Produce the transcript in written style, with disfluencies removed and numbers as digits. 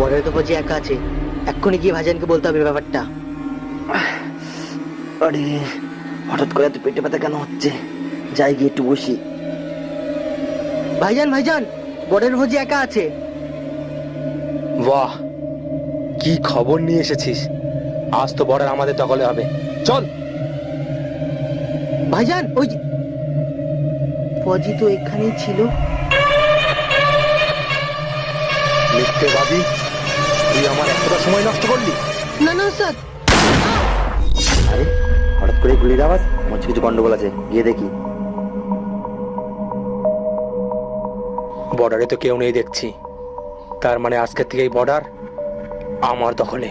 বর্ডারে তো ফৌজি একা আছে, এক্ষুনি গিয়ে ভাইজানকে বলতে হবে ব্যাপারটা। আরে হঠাৎ করে এত পেটে ব্যথা কেন হচ্ছে? যাই গিয়ে একটু বসি। ভাইজান ভাইজান, বর্ডারে ফৌজি একা আছে। বাহ, কি খবর নিয়ে এসেছিস? আজ তো বর্ডার আমাদের দখলে হবে, চল। ভাইজান ওই যে- ফৌজি তো এখানেই ছিল। মিথ্যেবাদী, তুই আমার এতটা সময় নষ্ট করলি? না না স্যার। আরে হঠাৎ করে গুলির আওয়াজ, মনে হচ্ছে কিছু গন্ডগোল আছে, গিয়ে দেখি। বর্ডারে তো কেউ নেই দেখছি, তার মানে আজকের থেকেই বর্ডার আমার দখলে।